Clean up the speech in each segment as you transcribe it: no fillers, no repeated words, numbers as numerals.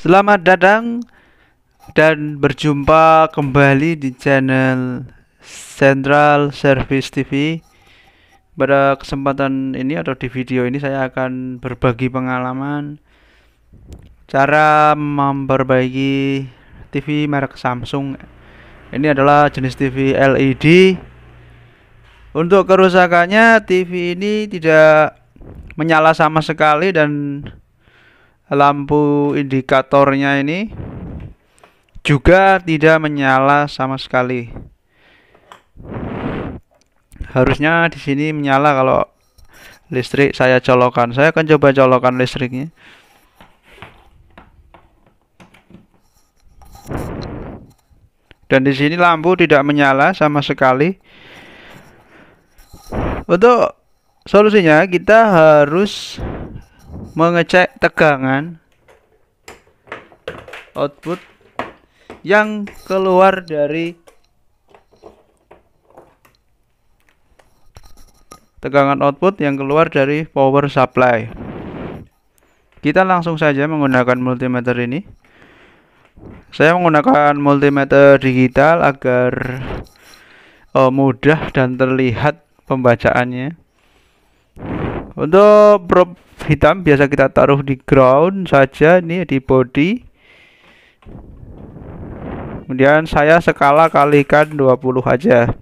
Selamat datang dan berjumpa kembali di channel Central Service TV. Pada kesempatan ini atau di video ini saya akan berbagi pengalaman cara memperbaiki TV merek Samsung. Ini adalah jenis TV LED. Untuk kerusakannya, TV ini tidak menyala sama sekali dan lampu indikatornya ini juga tidak menyala sama sekali. Harusnya di sini menyala kalau listrik saya colokkan. Saya akan coba colokkan listriknya. Dan di sini lampu tidak menyala sama sekali. Untuk solusinya kita harus mengecek tegangan output yang keluar dari power supply. Kita langsung saja menggunakan multimeter ini. Saya menggunakan multimeter digital agar mudah dan terlihat pembacaannya. Untuk probe hitam biasa kita taruh di ground saja, ini di body. Kemudian saya skala kalikan 20 aja.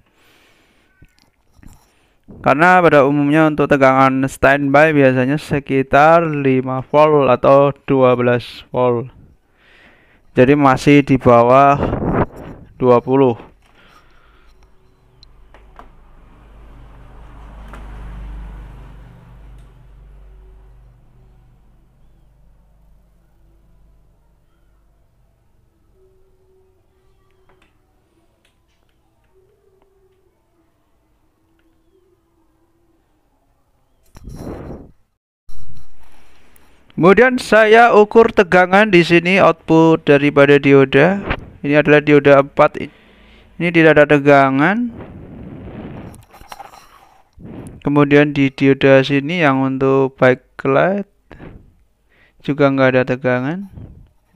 Karena pada umumnya untuk tegangan standby biasanya sekitar 5 volt atau 12 volt. Jadi masih di bawah 20. Kemudian saya ukur tegangan di sini output daripada dioda. Ini adalah dioda 4. Ini tidak ada tegangan. Kemudian di dioda sini yang untuk backlight juga nggak ada tegangan.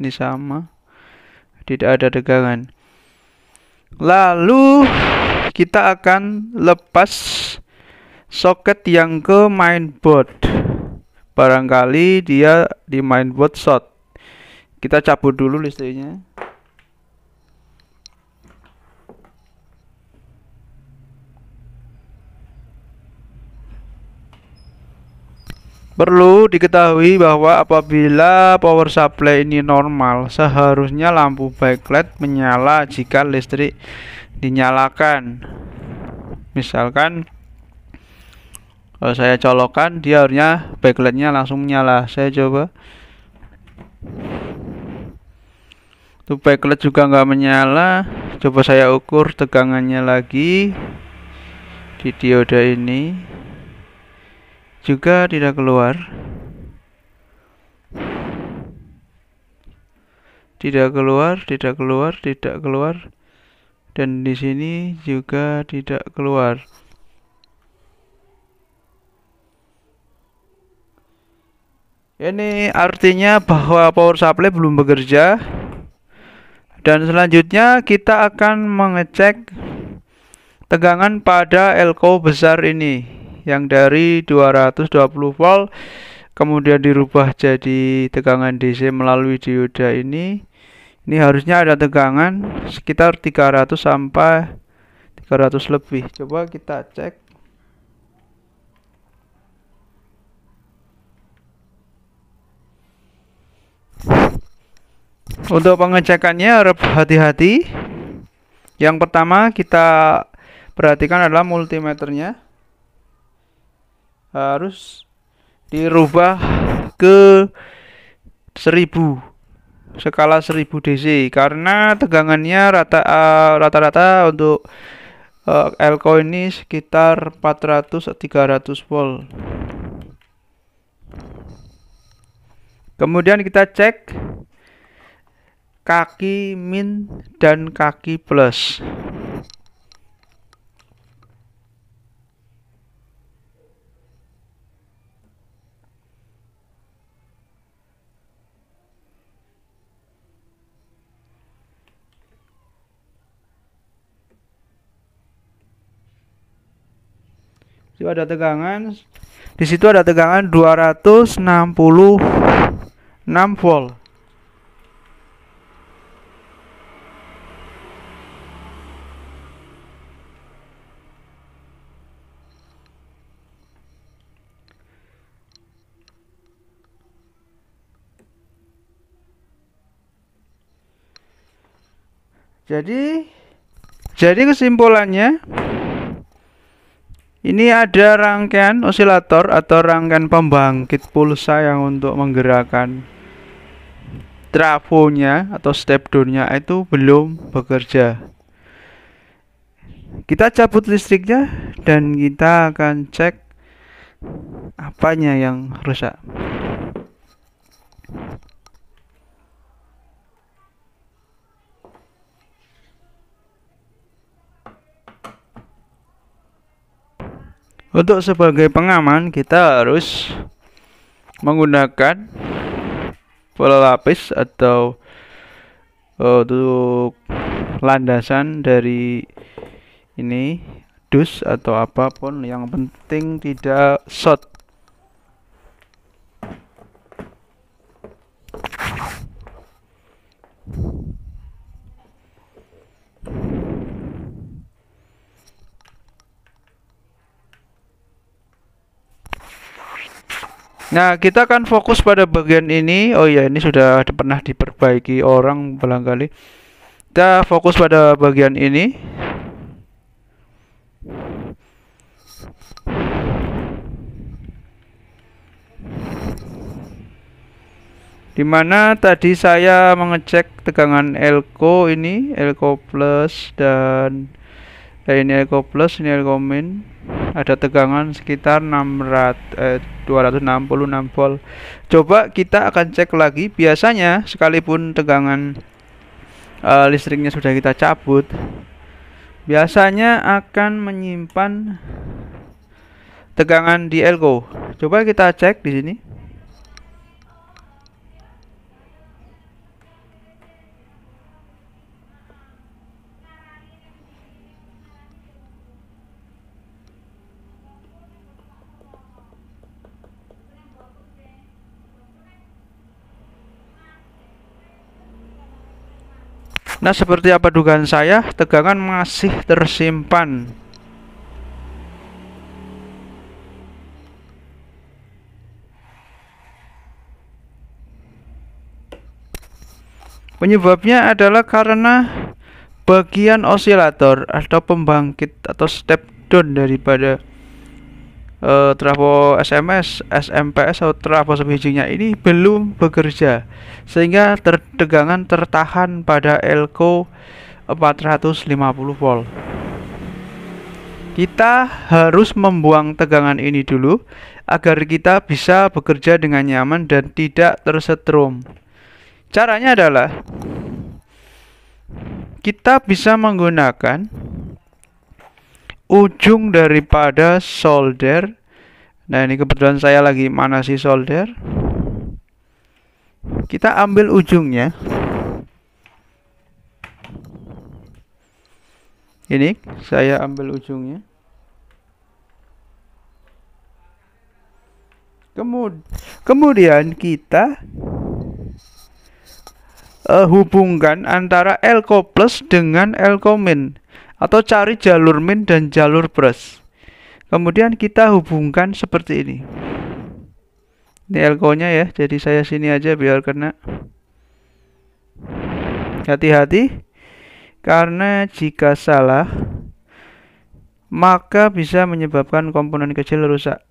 Ini sama, tidak ada tegangan. Lalu kita akan lepas soket yang ke mainboard. Barangkali dia di mainboard short. Kita cabut dulu listriknya. Perlu diketahui bahwa apabila power supply ini normal, seharusnya lampu backlight menyala jika listrik dinyalakan. Misalkan kalau saya colokkan, dia harusnya backlightnya langsung menyala. Saya coba. Tuh backlight juga nggak menyala. Coba saya ukur tegangannya lagi di dioda ini. Juga tidak keluar. Tidak keluar. Dan di sini juga tidak keluar. Ini artinya bahwa power supply belum bekerja. Dan selanjutnya kita akan mengecek tegangan pada elko besar ini yang dari 220 volt kemudian dirubah jadi tegangan DC melalui dioda ini. Ini harusnya ada tegangan sekitar 300 sampai 300 lebih. Coba kita cek. Untuk pengecekannya harap hati-hati. Yang pertama kita perhatikan adalah multimeternya harus dirubah ke 1000, skala 1000 DC, karena tegangannya rata-rata untuk elko ini sekitar 400-300 volt. Kemudian kita cek kaki min dan kaki plus. Di situ ada tegangan. Di situ ada tegangan 266 volt. Jadi kesimpulannya, ini ada rangkaian osilator atau rangkaian pembangkit pulsa yang untuk menggerakkan trafonya atau step down-nya itu belum bekerja. Kita cabut listriknya dan kita akan cek apanya yang rusak. Untuk sebagai pengaman, kita harus menggunakan pelapis atau untuk landasan dari ini dus atau apapun, yang penting tidak short. Nah, kita akan fokus pada bagian ini. Oh ya, ini sudah pernah diperbaiki orang barangkali. Kita fokus pada bagian ini. Dimana tadi saya mengecek tegangan elko ini, elko plus dan ini elko plus, ini elko min. Ada tegangan sekitar 266 volt. Coba kita akan cek lagi. Biasanya sekalipun tegangan listriknya sudah kita cabut, biasanya akan menyimpan tegangan di elko. Coba kita cek di sini. Nah, seperti apa dugaan saya, tegangan masih tersimpan. Penyebabnya adalah karena bagian osilator atau pembangkit atau step down daripada trafo SMS, SMPS atau trafo sebijingnya ini belum bekerja, sehingga tegangan tertahan pada elko 450 volt. Kita harus membuang tegangan ini dulu agar kita bisa bekerja dengan nyaman dan tidak tersetrum. Caranya adalah kita bisa menggunakan ujung daripada solder. Nah, ini kebetulan saya lagi manasi solder. Kita ambil ujungnya. Ini saya ambil ujungnya. Kemudian kita hubungkan antara elko plus dengan elko min, atau cari jalur min dan jalur plus. Kemudian kita hubungkan seperti ini. Ini elko-nya ya, jadi saya sini aja biar kena. Hati-hati, karena jika salah maka bisa menyebabkan komponen kecil rusak.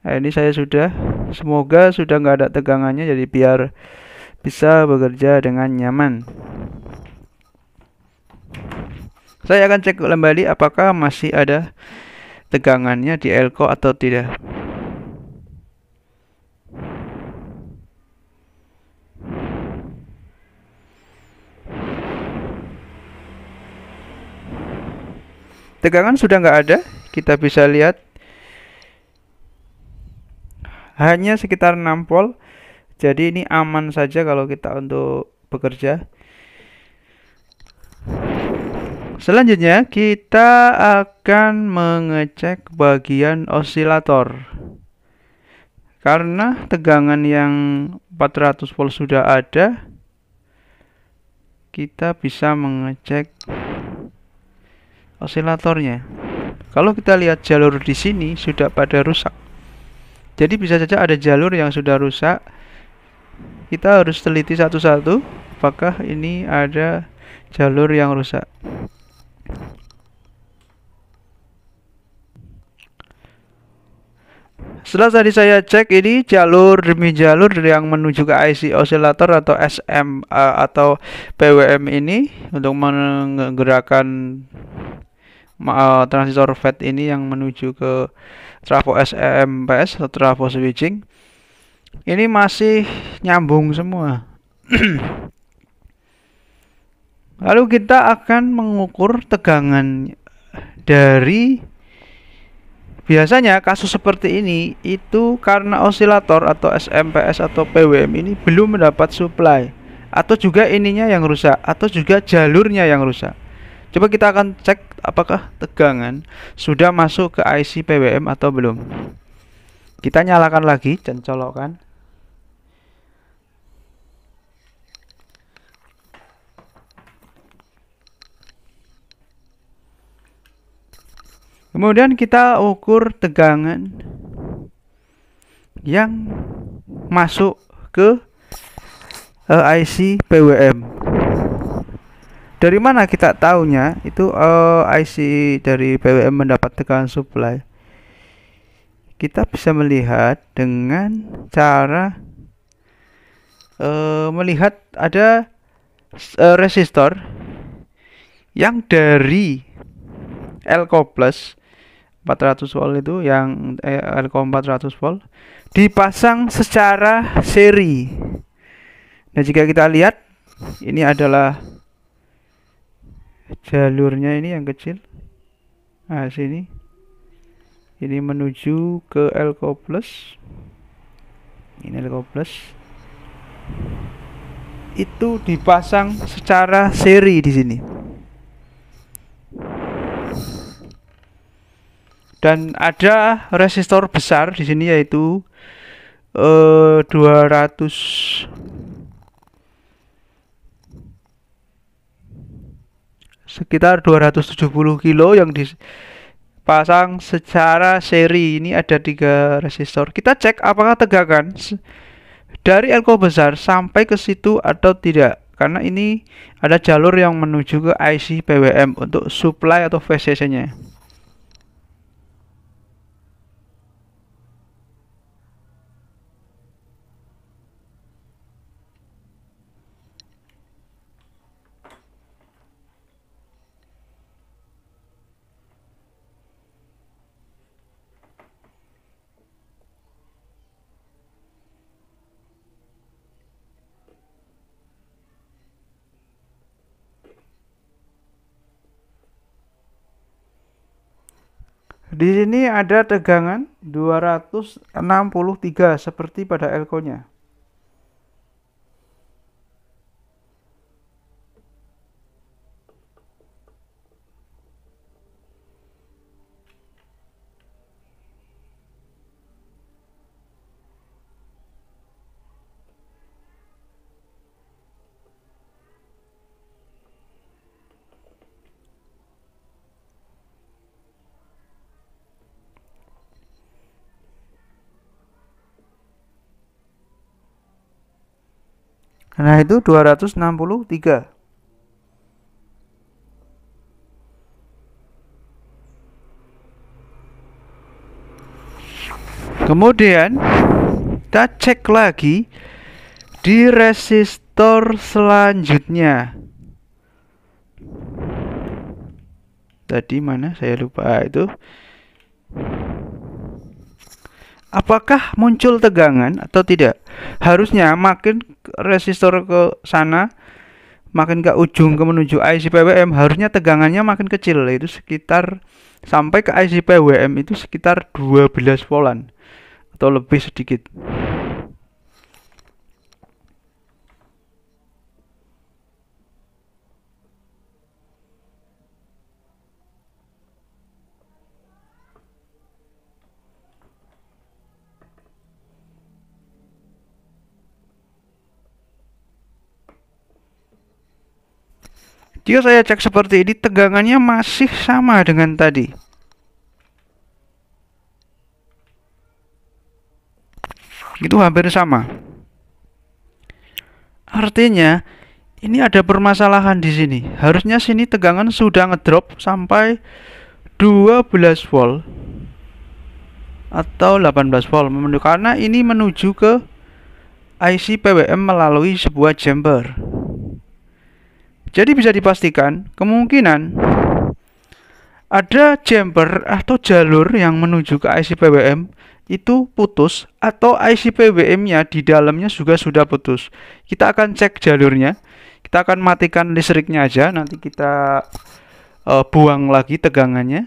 Nah, ini saya sudah, semoga sudah nggak ada tegangannya, jadi biar bisa bekerja dengan nyaman. Saya akan cek kembali apakah masih ada tegangannya di elko atau tidak. Tegangan sudah nggak ada, kita bisa lihat hanya sekitar 6 volt. Jadi ini aman saja kalau kita untuk bekerja. Selanjutnya kita akan mengecek bagian osilator. Karena tegangan yang 400 volt sudah ada, kita bisa mengecek osilatornya. Kalau kita lihat jalur di sini sudah pada rusak. Jadi bisa saja ada jalur yang sudah rusak. Kita harus teliti satu-satu apakah ini ada jalur yang rusak. Setelah tadi saya cek, ini jalur demi jalur yang menuju ke IC osilator atau SM atau PWM ini untuk menggerakkan transistor FET ini yang menuju ke trafo SMPS atau trafo switching. Ini masih nyambung semua. Lalu kita akan mengukur tegangan dari, biasanya kasus seperti ini itu karena osilator atau SMPS atau PWM ini belum mendapat supply, atau juga ininya yang rusak, atau juga jalurnya yang rusak. Coba kita akan cek apakah tegangan sudah masuk ke IC PWM atau belum. Kita nyalakan lagi dan colokkan. Kemudian kita ukur tegangan yang masuk ke IC PWM. Dari mana kita tahunya itu IC dari PWM mendapat tegangan supply? Kita bisa melihat dengan cara melihat ada resistor yang dari Elco plus 400 volt itu, yang Elco 400 volt dipasang secara seri. Nah, jika kita lihat ini adalah jalurnya, ini yang kecil. Nah, sini ini menuju ke Elco plus. Ini Elco plus. Itu dipasang secara seri di sini. Dan ada resistor besar di sini yaitu 200 sekitar 270 kilo yang dipasang secara seri. Ini ada 3 resistor. Kita cek apakah tegangan dari Elco besar sampai ke situ atau tidak, karena ini ada jalur yang menuju ke IC PWM untuk supply atau VCC-nya. Di sini ada tegangan 263 seperti pada Elco-nya. Nah, itu 263. Kemudian kita cek lagi di resistor selanjutnya. Tadi mana? Saya lupa itu. Apakah muncul tegangan atau tidak? Harusnya makin resistor ke sana, makin ke ujung ke menuju IC PWM, harusnya tegangannya makin kecil, yaitu sekitar sampai ke IC PWM itu sekitar 12 voltan atau lebih sedikit. Jika saya cek seperti ini, tegangannya masih sama dengan tadi. Itu hampir sama. Artinya ini ada permasalahan di sini. Harusnya sini tegangan sudah ngedrop sampai 12 volt atau 18 volt, karena ini menuju ke IC PWM melalui sebuah jumper. Jadi bisa dipastikan kemungkinan ada jumper atau jalur yang menuju ke IC PWM itu putus, atau IC PWM-nya di dalamnya juga sudah putus. Kita akan cek jalurnya. Kita akan matikan listriknya aja, nanti kita buang lagi tegangannya,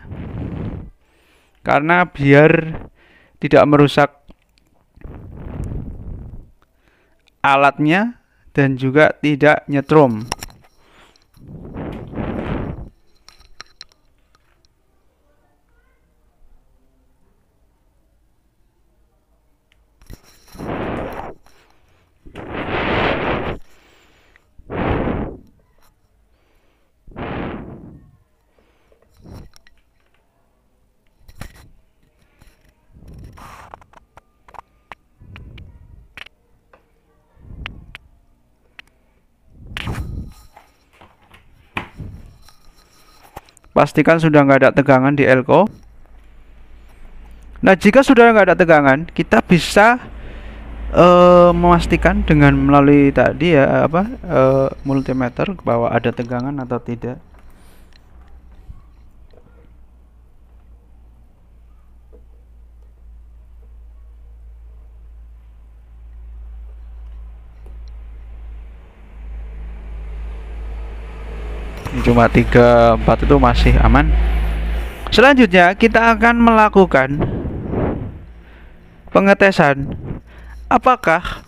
karena biar tidak merusak alatnya dan juga tidak nyetrum. Pastikan sudah nggak ada tegangan di elko. Nah, jika sudah nggak ada tegangan, kita bisa memastikan dengan melalui tadi ya multimeter bahwa ada tegangan atau tidak. Cuma 3-4 itu masih aman. Selanjutnya kita akan melakukan pengetesan apakah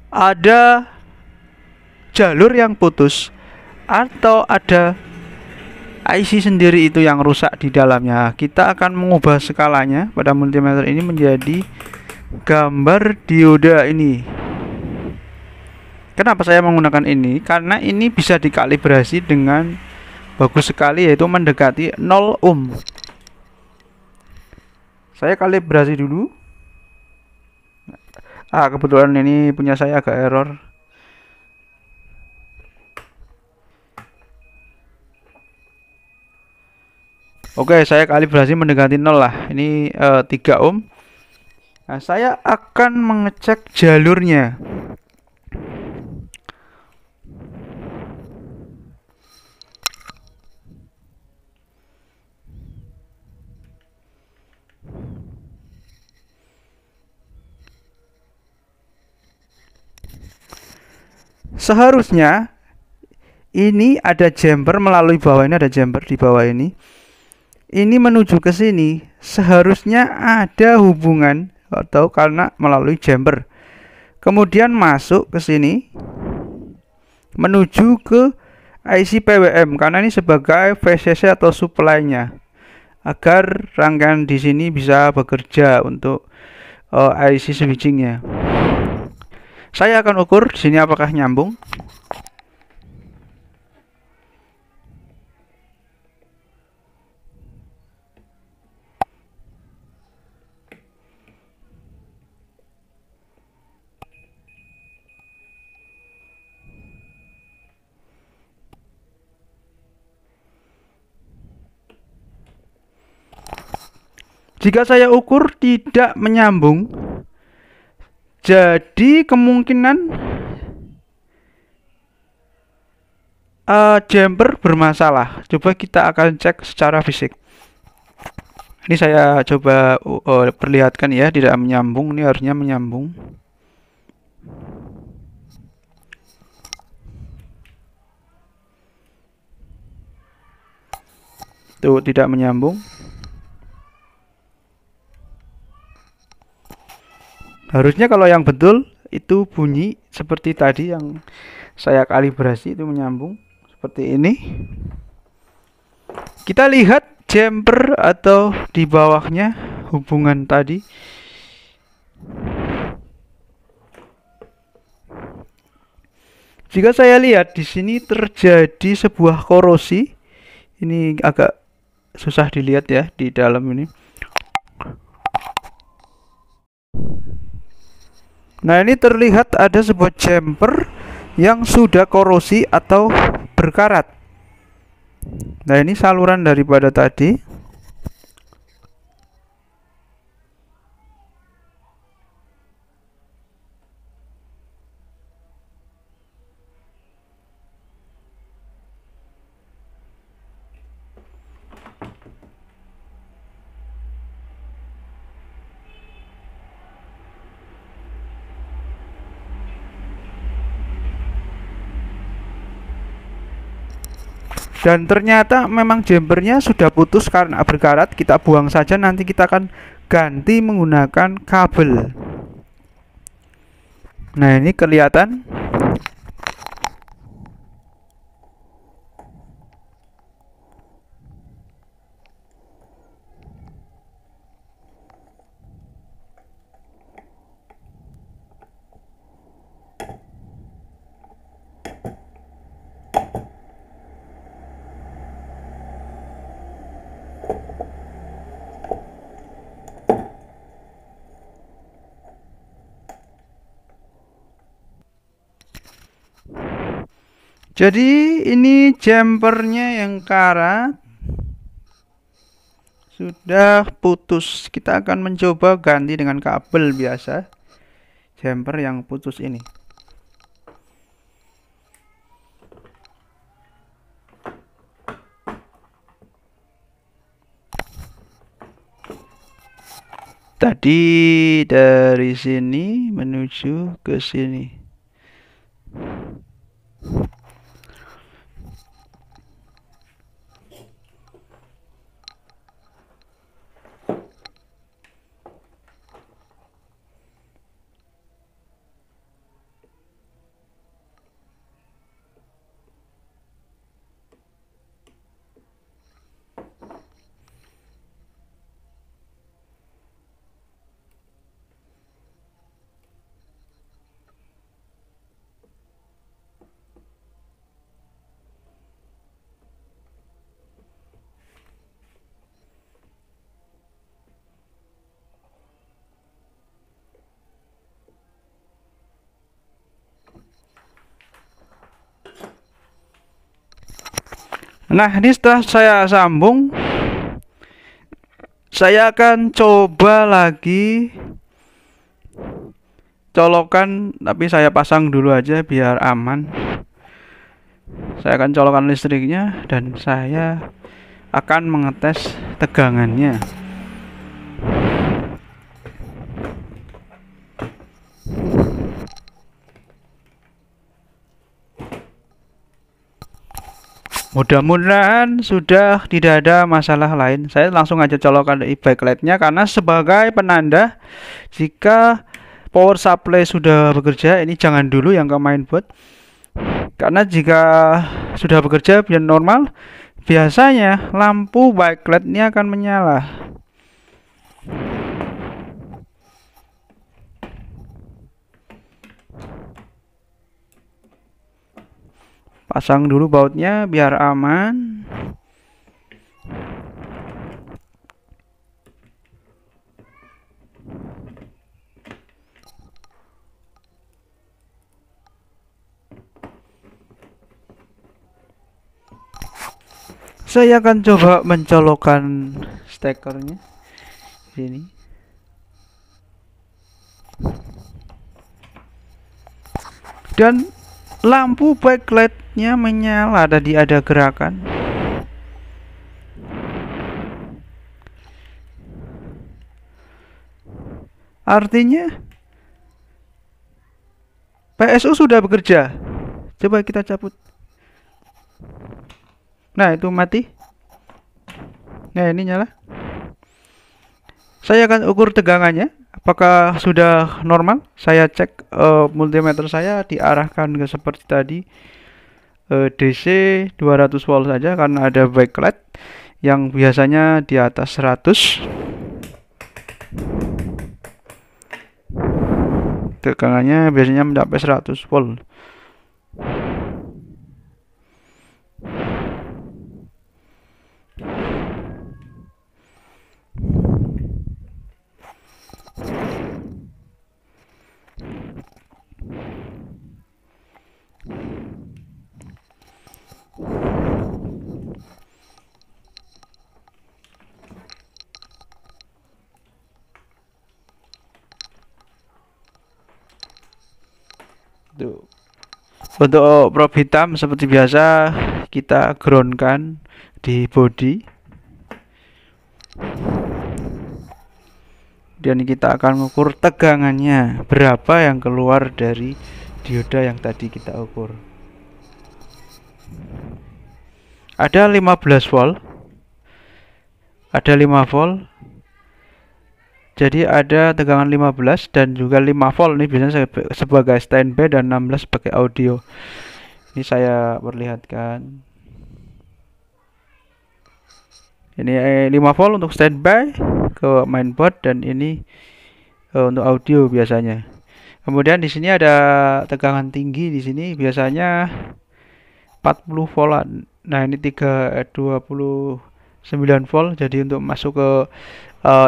ada jalur yang putus atau ada IC sendiri itu yang rusak di dalamnya. Kita akan mengubah skalanya pada multimeter ini menjadi gambar dioda ini. Kenapa saya menggunakan ini? Karena ini bisa dikalibrasi dengan bagus sekali, yaitu mendekati 0 ohm. Saya kalibrasi dulu. Kebetulan ini punya saya agak error. Oke, saya kalibrasi mendekati 0 lah. Ini 3 ohm. Nah, saya akan mengecek jalurnya. Seharusnya ini ada jumper melalui bawah, ini ada jumper di bawah ini. Ini menuju ke sini, seharusnya ada hubungan atau karena melalui jumper. Kemudian masuk ke sini menuju ke IC PWM, karena ini sebagai VCC atau supply-nya, agar rangkaian di sini bisa bekerja untuk IC switching-nya. Saya akan ukur di sini apakah nyambung. Jika saya ukur tidak menyambung, jadi kemungkinan jumper bermasalah. Coba kita akan cek secara fisik. Ini saya coba perlihatkan ya, tidak menyambung. Ini harusnya menyambung. Tuh, tidak menyambung. Harusnya kalau yang betul itu bunyi seperti tadi yang saya kalibrasi, itu menyambung seperti ini. Kita lihat jumper atau di bawahnya hubungan tadi. Jika saya lihat di sini terjadi sebuah korosi. Ini agak susah dilihat ya di dalam ini. Nah, ini terlihat ada sebuah jumper yang sudah korosi atau berkarat. Nah, ini saluran daripada tadi. Dan ternyata memang jumpernya sudah putus karena berkarat. Kita buang saja, nanti kita akan ganti menggunakan kabel. Nah, ini kelihatan. Jadi ini jumpernya yang karat sudah putus. Kita akan mencoba ganti dengan kabel biasa. Jumper yang putus ini. Tadi dari sini menuju ke sini. Nah, ini setelah saya sambung, saya akan coba lagi colokan, tapi saya pasang dulu aja biar aman. Saya akan colokan listriknya dan saya akan mengetes tegangannya. Mudah-mudahan sudah tidak ada masalah lain. Saya langsung aja colokan di backlightnya karena sebagai penanda jika power supply sudah bekerja. Ini jangan dulu yang ke mainboard, karena jika sudah bekerja biar normal, biasanya lampu backlightnya akan menyala. Pasang dulu bautnya biar aman. Saya akan coba mencolokkan stekernya sini. Dan lampu backlightnya menyala, tadi ada gerakan. Artinya PSU sudah bekerja. Coba kita cabut. Nah, itu mati. Nah, ini nyala. Saya akan ukur tegangannya apakah sudah normal. Saya cek multimeter saya diarahkan ke seperti tadi, DC 200 volt saja karena ada backlight yang biasanya di atas 100. Tegangannya biasanya mencapai 100 volt. Untuk probe hitam seperti biasa kita groundkan di body. Dan kita akan mengukur tegangannya berapa yang keluar dari dioda yang tadi kita ukur. Ada 15 volt. Ada 5 volt. Jadi ada tegangan 15 dan juga 5 volt. Ini biasanya sebagai standby dan 16 sebagai audio. Ini saya perlihatkan. Ini 5 volt untuk standby ke mainboard dan ini untuk audio biasanya. Kemudian di sini ada tegangan tinggi di sini biasanya 40 volt. Nah, ini 29 volt. Jadi untuk masuk ke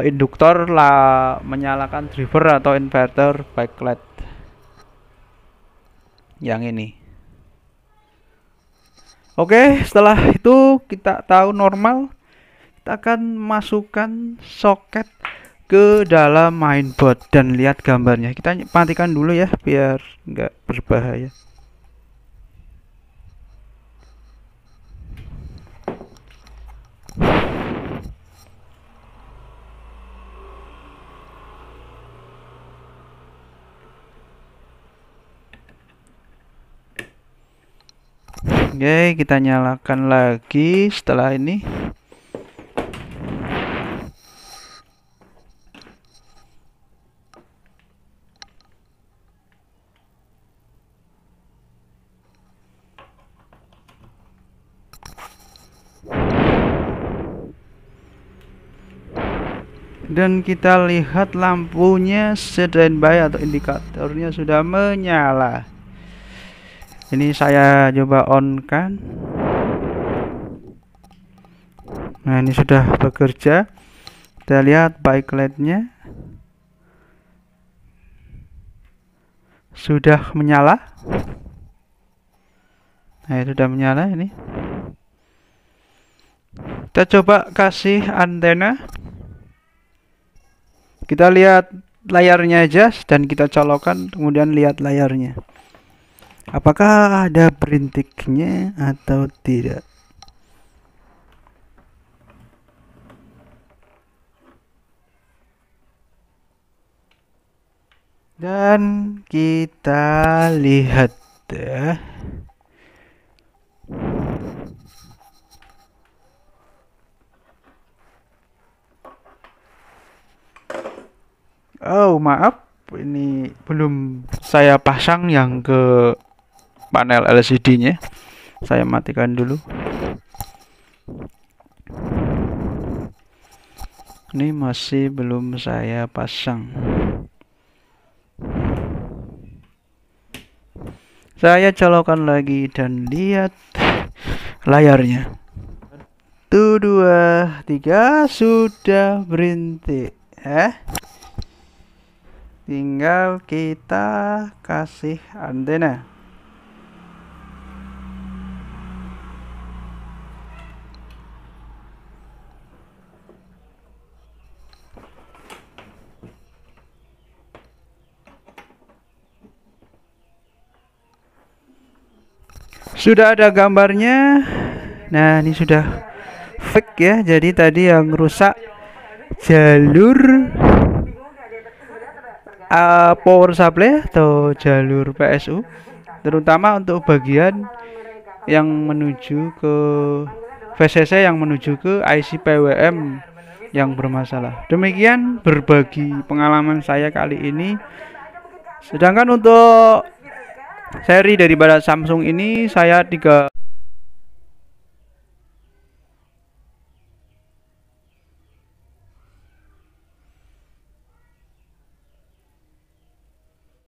induktor lah menyalakan driver atau inverter backlight yang ini. Oke, setelah itu kita tahu normal. Kita akan masukkan soket ke dalam mainboard dan lihat gambarnya. Kita matikan dulu ya biar nggak berbahaya. Oke, kita nyalakan lagi setelah ini. Dan kita lihat lampunya standby atau indikatornya sudah menyala. Ini saya coba on kan. Nah, ini sudah bekerja. Kita lihat backlightnya sudah menyala. Nah, sudah menyala ini. Kita coba kasih antena. Kita lihat layarnya aja dan kita colokkan, kemudian lihat layarnya. Apakah ada berintiknya atau tidak? Dan kita lihat ya. Oh, maaf, ini belum saya pasang yang ke panel LCD-nya. Saya matikan dulu. Ini masih belum saya pasang. Saya colokkan lagi dan lihat layarnya. 1, 2, 3 sudah berintik. Tinggal kita kasih antena. Sudah ada gambarnya. Nah, ini sudah fix ya. Jadi tadi yang rusak jalur power supply atau jalur PSU, terutama untuk bagian yang menuju ke VCC yang menuju ke IC PWM yang bermasalah. Demikian berbagi pengalaman saya kali ini. Sedangkan untuk seri daripada Samsung ini saya